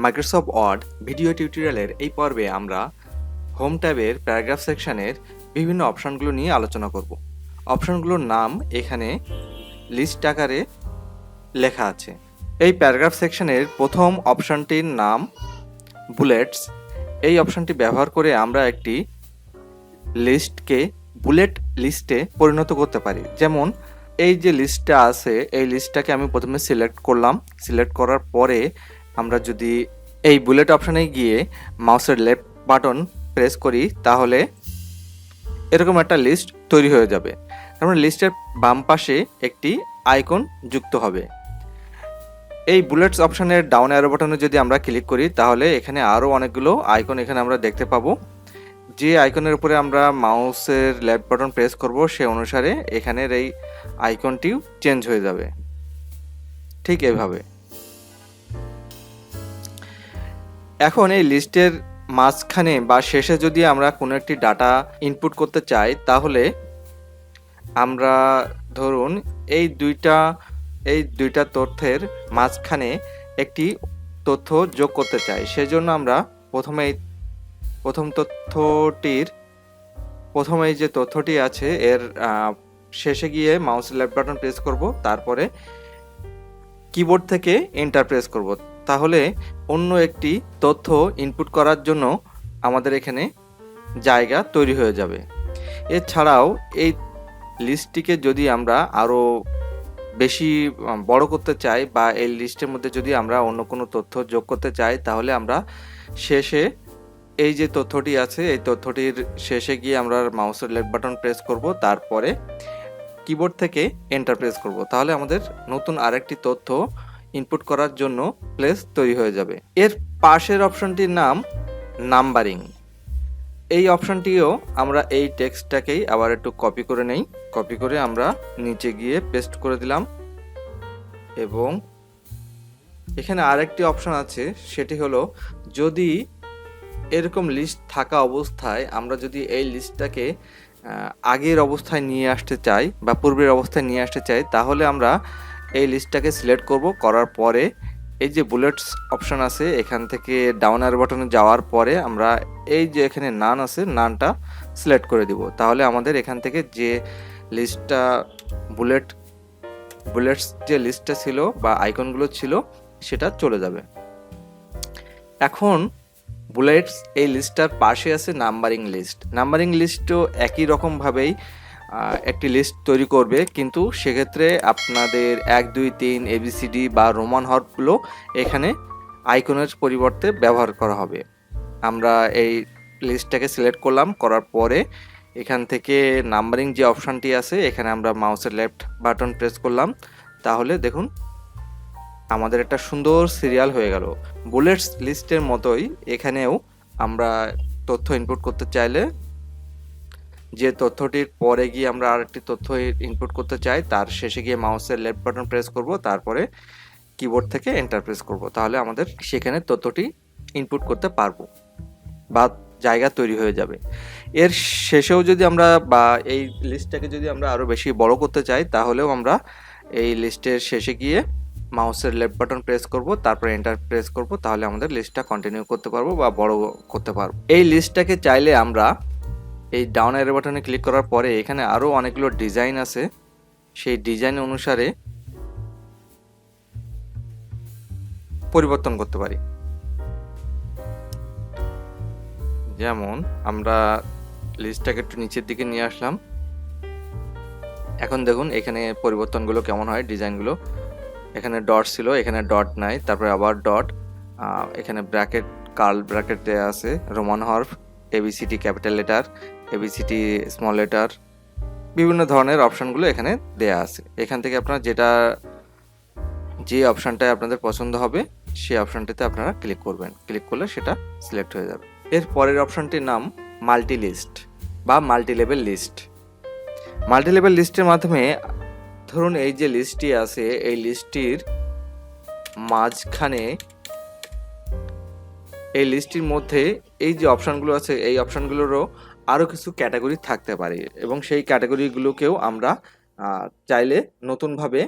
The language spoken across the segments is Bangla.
মাইক্রোসফট ওয়ার্ড ভিডিও টিউটোরিয়ালের এই পর্বে আমরা হোম ট্যাবের প্যারাগ্রাফ সেকশনের বিভিন্ন অপশনগুলো নিয়ে আলোচনা করব। অপশনগুলোর নাম এখানে লিস্ট আকারে লেখা আছে। এই প্যারাগ্রাফ সেকশনের প্রথম অপশনটির নাম বুলেটস। এই অপশনটি ব্যবহার করে আমরা একটি লিস্টকে বুলেট লিস্টে পরিণত করতে পারি। যেমন এই যে লিস্টটা আছে, এই লিস্টটাকে আমি প্রথমে সিলেক্ট করলাম। সিলেক্ট করার পরে আমরা যদি এই বুলেট অপশানে গিয়ে মাউসের লেফট বাটন প্রেস করি তাহলে এরকম একটা লিস্ট তৈরি হয়ে যাবে। তার মানে লিস্টের বাম পাশে একটি আইকন যুক্ত হবে। এই বুলেটস অপশানের ডাউন অ্যারো বাটনে যদি আমরা ক্লিক করি তাহলে এখানে আরও অনেকগুলো আইকন এখানে আমরা দেখতে পাবো। যে আইকনের উপরে আমরা মাউসের লেফট বাটন প্রেস করব সে অনুসারে এখানের এই আইকনটিও চেঞ্জ হয়ে যাবে, ঠিক এইভাবে। এখন এই লিস্টের মাঝখানে বা শেষে যদি আমরা কোনো একটি ডাটা ইনপুট করতে চাই তাহলে আমরা ধরুন এই দুইটা তথ্যের মাঝখানে একটি তথ্য যোগ করতে চাই। সেজন্য আমরা প্রথমে যে তথ্যটি আছে এর শেষে গিয়ে মাউসের লেফট বাটন প্রেস করব, তারপরে কিবোর্ড থেকে এন্টার প্রেস করব। তাহলে অন্য একটি তথ্য ইনপুট করার জন্য আমাদের এখানে জায়গা তৈরি হয়ে যাবে। এছাড়াও এই লিস্টটিকে যদি আমরা আরও বেশি বড় করতে চাই বা এই লিস্টের মধ্যে যদি আমরা অন্য কোনো তথ্য যোগ করতে চাই তাহলে আমরা শেষে এই যে তথ্যটি আছে এই তথ্যটির শেষে গিয়ে আমরা মাউসের লেফট বাটন প্রেস করব, তারপরে কিবোর্ড থেকে এন্টার প্রেস করব। তাহলে আমাদের নতুন আরেকটি তথ্য ইনপুট করার জন্য প্লেস তৈরি হয়ে যাবে। এর পাশের অপশনটির নাম নাম্বারিং। এই অপশনটিও আমরা এই টেক্সটটাকেই আবার একটু কপি করে নেই। কপি করে আমরা নিচে গিয়ে পেস্ট করে দিলাম এবং এখানে আরেকটি অপশন আছে, সেটি হলো যদি এরকম লিস্ট থাকা অবস্থায় আমরা যদি এই লিস্টটাকে আগের অবস্থায় নিয়ে আসতে চাই বা পূর্বের অবস্থায় নিয়ে আসতে চাই তাহলে আমরা এই লিস্টটাকে সিলেক্ট করব। করার পরে এই যে বুলেটস অপশন আছে এখান থেকে ডাউন অ্যারো বাটনে যাওয়ার পরে আমরা এই যে এখানে নান আছে নানটা সিলেক্ট করে দিব। তাহলে আমাদের এখান থেকে যে লিস্টটা বুলেটস যে লিস্টটা ছিল বা আইকনগুলো ছিল সেটা চলে যাবে। এখন বুলেটস এই লিস্টটার পাশে আছে নাম্বারিং লিস্ট। নাম্বারিং লিস্টও একই রকমভাবেই একটি লিস্ট তৈরি করবে, কিন্তু সেক্ষেত্রে আপনাদের 1 2 3 ABCD বা রোমান হরফগুলো এখানে আইকনের পরিবর্তে ব্যবহার করা হবে। আমরা এই লিস্টটাকে সিলেক্ট করলাম, করার পরে এখান থেকে নাম্বারিং যে অপশানটি আছে এখানে আমরা মাউসের লেফট বাটন প্রেস করলাম, তাহলে দেখুন আমাদের একটা সুন্দর সিরিয়াল হয়ে গেল। বুলেটস লিস্টের মতোই এখানেও আমরা তথ্য ইনপুট করতে চাইলে যে তথ্যটির পরে গিয়ে আমরা আরেকটি তথ্য ইনপুট করতে চাই তার শেষে গিয়ে মাউসের লেফট বাটন প্রেস করব, তারপরে কিবোর্ড থেকে এন্টার প্রেস করব। তাহলে আমাদের সেখানে তথ্যটি ইনপুট করতে পারবো বা জায়গা তৈরি হয়ে যাবে। এর শেষেও যদি আমরা বা এই লিস্টটাকে যদি আমরা আরও বেশি বড় করতে চাই তাহলেও আমরা এই লিস্টের শেষে গিয়ে মাউসের লেফট বাটন প্রেস করব, তারপরে এন্টার প্রেস করব। তাহলে আমাদের লিস্টটা কন্টিনিউ করতে পারবো বা বড় করতে পারবো। এই লিস্টটাকে চাইলে আমরা এই ডাউন অ্যারো বাটনে ক্লিক করার পরে এখানে আরও অনেকগুলো ডিজাইন আছে, সেই ডিজাইন অনুসারে পরিবর্তন করতে পারি। যেমন আমরা লিস্টটাকে একটু নিচের দিকে নিয়ে আসলাম। এখন দেখুন এখানে পরিবর্তনগুলো কেমন হয়, ডিজাইনগুলো। এখানে ডট ছিল, এখানে ডট নাই, তারপরে আবার ডট, এখানে ব্র্যাকেট কার্ল ব্র্যাকেট দেওয়া আছে, রোমান হরফ, ABCD capital letter, ABCD small letter, বিভিন্ন ধরনের অপশানগুলো এখানে দেয়া আছে। এখান থেকে আপনারা যে অপশানটায় আপনাদের পছন্দ হবে সেই অপশানটিতে আপনারা ক্লিক করবেন। ক্লিক করলে সেটা সিলেক্ট হয়ে যাবে। এর পরের অপশানটির নাম মাল্টি লিস্ট বা multi level list. Multi level লিস্টের মাধ্যমে ধরুন এই যে লিস্টটি আছে এই লিস্টটির মাঝখানে এই লিস্টটির মধ্যে এই যে অপশানগুলো আছে এই অপশানগুলোরও আরও কিছু ক্যাটাগরি থাকতে পারে এবং সেই ক্যাটাগরিগুলোকেও আমরা চাইলে নতুনভাবে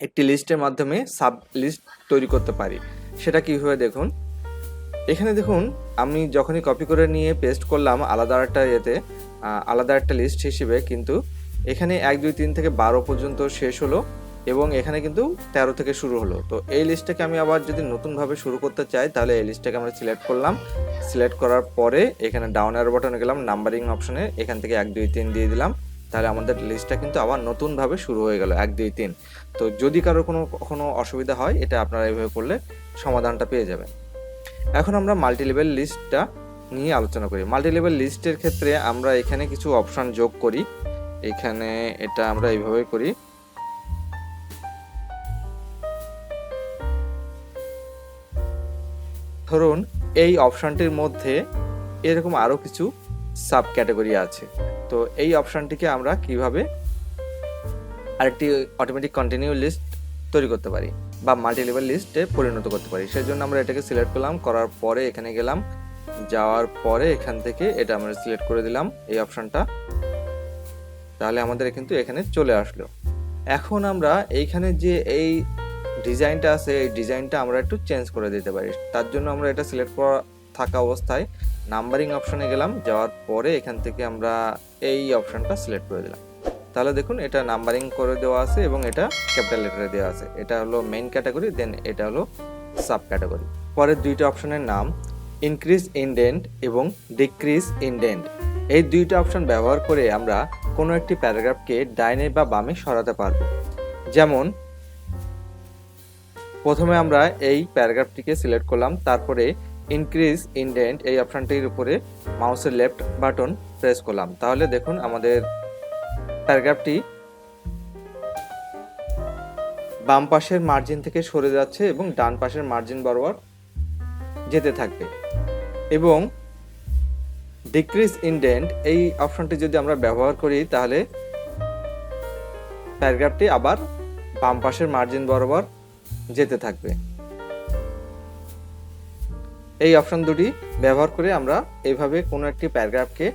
একটি লিস্টের মাধ্যমে সাব লিস্ট তৈরি করতে পারি। সেটা কীভাবে দেখুন, এখানে দেখুন আমি যখনই কপি করে নিয়ে পেস্ট করলাম আলাদা একটা আলাদা একটা লিস্ট হিসেবে, কিন্তু এখানে 1 2 3 থেকে 12 পর্যন্ত শেষ হলো এবং এখানে কিন্তু 13 থেকে শুরু হলো। তো এই লিস্টটাকে আমি আবার যদি নতুনভাবে শুরু করতে চাই তাহলে এই লিস্টটাকে আমরা সিলেক্ট করলাম। সিলেক্ট করার পরে এখানে ডাউন অ্যারো বাটনে গেলাম, নাম্বারিং অপশনে এখান থেকে 1 2 3 দিয়ে দিলাম। তাহলে আমাদের লিস্টটা কিন্তু আবার নতুনভাবে শুরু হয়ে গেল 1 2 3। তো যদি কারো কখনো অসুবিধা হয় এটা আপনারা এইভাবে করলে সমাধানটা পেয়ে যাবেন। এখন আমরা মাল্টিলেভেল লিস্টটা নিয়ে আলোচনা করি। মাল্টিলেভেল লিস্টের ক্ষেত্রে আমরা এখানে কিছু অপশন যোগ করি। এখানে এটা আমরা এইভাবে করি। ধরুন এই অপশনটির মধ্যে এরকম আরো কিছু সাব ক্যাটাগরি আছে। তো এই অপশনটিকে আমরা কিভাবে আরেকটি অটোমেটিক কন্টিনিউ লিস্ট তৈরি করতে পারি বা মাল্টিলেভেল লিস্টে পরিণত করতে পারি, সেই জন্য আমরা এটাকে সিলেক্ট করলাম। করার পরে এখানে গেলাম, যাওয়ার পরে এখান থেকে এটা আমরা সিলেক্ট করে দিলাম এই অপশনটা। তাহলে আমাদের কিন্তু এখানে চলে আসলো। এখন আমরা এইখানে যে এই ডিজাইনটা আছে এই ডিজাইনটা আমরা একটু চেঞ্জ করে দিতে পারি। তার জন্য আমরা এটা সিলেক্ট করা থাকা অবস্থায় নাম্বারিং অপশনে গেলাম, যাওয়ার পরে এখান থেকে আমরা এই অপশনটা সিলেক্ট করে দিলাম। তাহলে দেখুন এটা নাম্বারিং করে দেওয়া আছে এবং এটা ক্যাপিটাল লেটারে দেওয়া আছে। এটা হলো মেইন ক্যাটাগরি, দেন এটা হলো সাব ক্যাটাগরি। পরের দুইটা অপশনের নাম ইনক্রিজ ইনডেন্ট এবং ডিক্রিজ ইনডেন্ট। এই দুইটা অপশন ব্যবহার করে আমরা কোনো একটি প্যারাগ্রাফকে ডাইনে বা বামে সরাতে পারবো। যেমন প্রথমে আমরা এই প্যারাগ্রাফটিকে সিলেক্ট করলাম, তারপরে ইনক্রিজ ইনডেন্ট এই অপশনটির উপরে মাউসের লেফট বাটন প্রেস করলাম। তাহলে দেখুন আমাদের প্যারাগ্রাফটি বাম পাশের মার্জিন থেকে সরে যাচ্ছে এবং ডান পাশের মার্জিন বরাবর যেতে থাকবে। এবং ডিক্রিজ ইনডেন্ট এই অপশনটি যদি আমরা ব্যবহার করি তাহলে প্যারাগ্রাফটি আবার বাম পাশের মার্জিন বরাবর যেতে থাকবে। এই অপশন দুটি ব্যবহার করে আমরা এইভাবে কোনো একটি প্যারাগ্রাফকে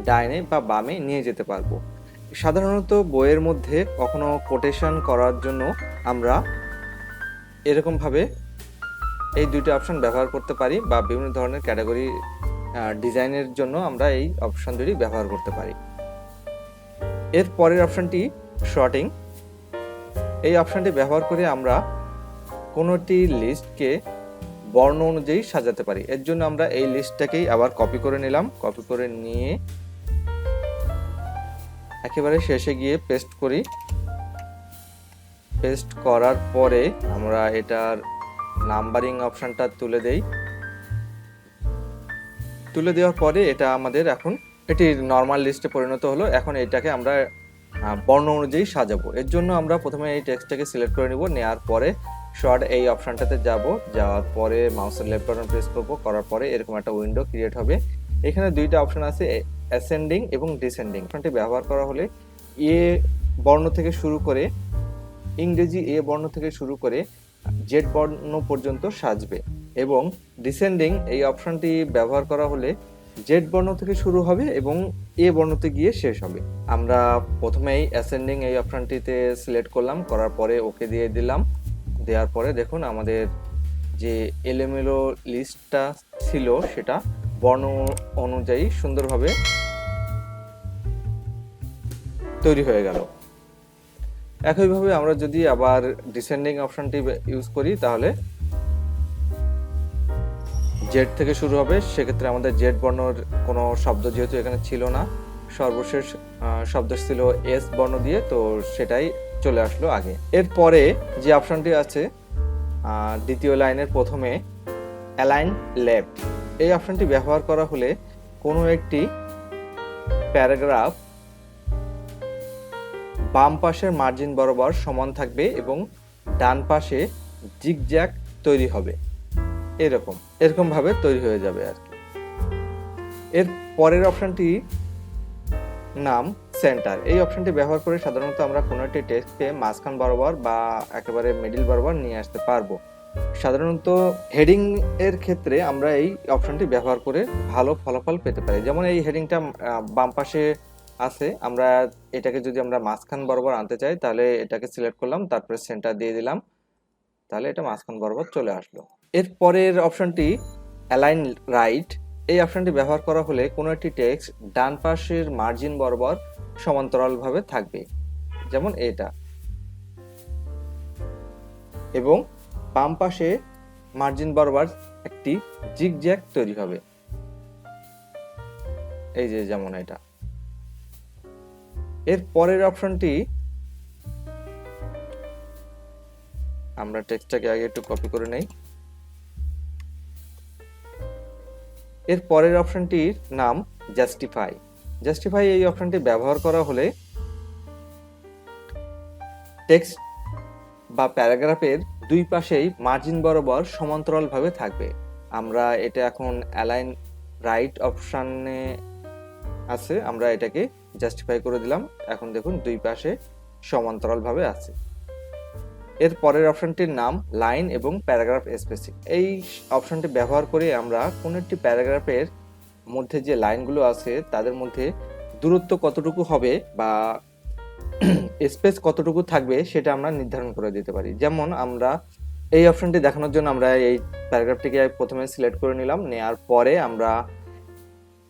ডাইনে বা বামে নিয়ে যেতে পারবো। সাধারণত বইয়ের মধ্যে কখনো কোটেশন করার জন্য আমরা এরকমভাবে এই দুইটি অপশন ব্যবহার করতে পারি বা বিভিন্ন ধরনের ক্যাটাগরি ডিজাইনের জন্য আমরা এই অপশন দুটি ব্যবহার করতে পারি। এর পরের অপশনটি শর্টিং। এই অপশনটি ব্যবহার করে আমরা কোনো একটি লিস্টকে বর্ণ অনুযায়ী সাজাতে পারি। এর জন্য আমরা এই লিস্টটাকেই আবার কপি করে নিলাম, কপি করে নিয়ে একেবারে শেষে গিয়ে পেস্ট করি। পেস্ট করার পরে আমরা এটার নাম্বারিং অপশনটা তুলে দেই। তুলে দেওয়ার পরে এটা আমাদের এখন এটি নর্মাল লিস্টে পরিণত হলো। এখন এটাকে আমরা বর্ণ অনুযায়ী সাজাবো। এর জন্য আমরা প্রথমে এই টেক্সটটাকে সিলেক্ট করে নিব, নেওয়ার পরে শর্ট এই অপশনটাতে যাওয়ার পরে মাউসের লেফট বাটন প্রেস করব। করার পরে এরকম একটা উইন্ডো ক্রিয়েট হবে। এখানে দুইটা অপশন আছে, অ্যাসেন্ডিং এবং ডিসেন্ডিং। অপশনটি ব্যবহার করা হলে এ বর্ণ থেকে শুরু করে ইংরেজি এ বর্ণ থেকে শুরু করে জেড বর্ণ পর্যন্ত সাজবে, এবং ডিসেন্ডিং এই অপশনটি ব্যবহার করা হলে জেড বর্ণ থেকে শুরু হবে এবং এ বর্ণতে গিয়ে শেষ হবে। আমরা প্রথমেই অ্যাসেন্ডিং এই অপশনটিতে সিলেক্ট করলাম, করার পরে ওকে দিয়ে দিলাম। দেওয়ার পরে দেখুন আমাদের যে এলোমেলো লিস্টটা ছিল সেটা বর্ণ অনুযায়ী সুন্দরভাবে তৈরি হয়ে গেল। একইভাবে আমরা যদি আবার ডিসেন্ডিং অপশনটি ইউজ করি তাহলে জেড থেকে শুরু হবে। সেক্ষেত্রে আমাদের জেড বর্ণর কোনো শব্দ যেহেতু এখানে ছিল না, সর্বশেষ শব্দ ছিল এস বর্ণ দিয়ে, তো সেটাই চলে আসলো আগে। এরপরে যে অপশনটি আছে দ্বিতীয় লাইনের প্রথমে অ্যালাইন লেফট, এই অপশনটি ব্যবহার করা হলে কোনো একটি প্যারাগ্রাফ বাম পাশের মার্জিন বরাবর সমান থাকবে এবং ডান পাশে জিগজ্যাগ তৈরি হবে, এরকম ভাবে তৈরি হয়ে যাবে আর কি। এর পরের অপশনটি নাম সেন্টার। এই অপশনটি ব্যবহার করে সাধারণত আমরা কোনো একটি টেক্সটকে মাঝখান বরাবর বা একেবারে মিডিল বরাবর নিয়ে আসতে পারবো। সাধারণত হেডিং এর ক্ষেত্রে আমরা এই অপশনটি ব্যবহার করে ভালো ফলাফল পেতে পারি। যেমন এই হেডিংটা বাম পাশে আছে, আমরা এটাকে যদি আমরা মাঝখান বরাবর আনতে চাই তাহলে এটাকে সিলেক্ট করলাম, তারপরে সেন্টার দিয়ে দিলাম, তাহলে এটা মাঝখান বরাবর চলে আসলো। এর পরের অপশনটি অ্যালাইন রাইট। এই অপশনটি ব্যবহার করা হলে কোনো একটি টেক্সট ডান পাশের মার্জিন বরাবর সমান্তরালভাবে থাকবে, যেমন এটা, এবং বাম পাশে মার্জিন বরাবর একটি জিগজ্যাগ তৈরি হবে, এই যে যেমন এটা। এর পরের অপশনটি, আমরা টেক্সটটাকে আগে একটু কপি করে নেই। এর পরের অপশনটির নাম জাস্টিফাই। জাস্টিফাই এই অপশনটি ব্যবহার করা হলে টেক্সট বা প্যারাগ্রাফের দুই পাশেই মার্জিন বরাবর সমান্তরালভাবে থাকবে। আমরা এটা এখন অ্যালাইন রাইট অপশনে আছে, আমরা এটাকে জাস্টিফাই করে দিলাম। এখন দেখুন দুই পাশে সমান্তরালভাবে আছে। এর পরের অপশনটির নাম লাইন এবং প্যারাগ্রাফ স্পেসিং। এই অপশনটি ব্যবহার করে আমরা কোনো একটি প্যারাগ্রাফের মধ্যে যে লাইনগুলো আছে তাদের মধ্যে দূরত্ব কতটুকু হবে বা স্পেস কতটুকু থাকবে সেটা আমরা নির্ধারণ করে দিতে পারি। যেমন আমরা এই অপশনটি দেখানোর জন্য আমরা এই প্যারাগ্রাফটিকে প্রথমে সিলেক্ট করে নিলাম, নেওয়ার পরে আমরা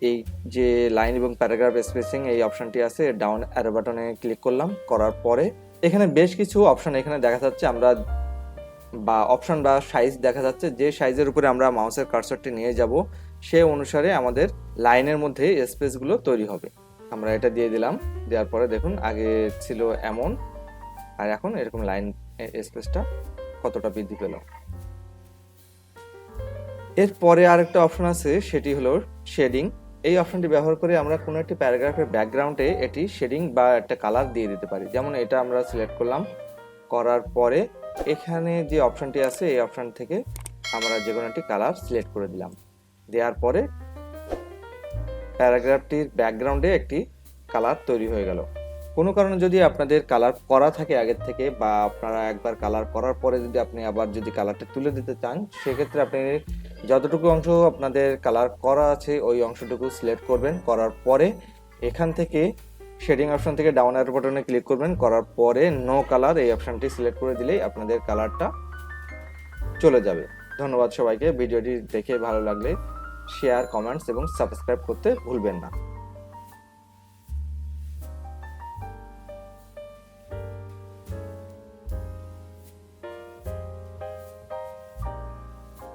এই যে লাইন এবং প্যারাগ্রাফ স্পেসিং এই অপশনটি আছে ডাউন অ্যারো বাটনে ক্লিক করলাম। করার পরে এখানে বেশ কিছু অপশন এখানে দেখা যাচ্ছে, আমরা বা অপশন বা সাইজ দেখা যাচ্ছে। যে সাইজের উপরে আমরা মাউসের কার্সরটি নিয়ে যাব সে অনুসারে আমাদের লাইনের মধ্যে স্পেসগুলো তৈরি হবে। আমরা এটা দিয়ে দিলাম, দেওয়ার পরে দেখুন আগে ছিল এমন আর এখন এরকম লাইন স্পেসটা কতটা বৃদ্ধি পেল। এরপরে আরেকটা অপশন আছে, সেটি হলো শেডিং। এই অপশনটি ব্যবহার করে আমরা কোনো একটি প্যারাগ্রাফের ব্যাকগ্রাউন্ডে এটি শেডিং বা একটা কালার দিয়ে দিতে পারি। যেমন এটা আমরা সিলেক্ট করলাম, করার পরে এখানে যে অপশনটি আছে এই অপশন থেকে আমরা যে কোনো একটি কালার সিলেক্ট করে দিলাম। দেওয়ার পরে প্যারাগ্রাফটির ব্যাকগ্রাউন্ডে একটি কালার তৈরি হয়ে গেল। কোনো কারণে যদি আপনাদের কালার করা থাকে আগের থেকে, বা আপনারা একবার কালার করার পরে যদি আপনি আবার যদি কালারটা তুলে দিতে চান, সেক্ষেত্রে আপনি যতটুকু অংশ আপনাদের কালার করা আছে ওই অংশটুকু সিলেক্ট করবেন। করার পরে এখান থেকে শেডিং অপশন থেকে ডাউন অ্যারো বাটনে ক্লিক করবেন। করার পরে নো কালার এই অপশনটি সিলেক্ট করে দিলেই আপনাদের কালারটা চলে যাবে। ধন্যবাদ সবাইকে। ভিডিওটি দেখে ভালো লাগলে শেয়ার, কমেন্টস এবং সাবস্ক্রাইব করতে ভুলবেন না।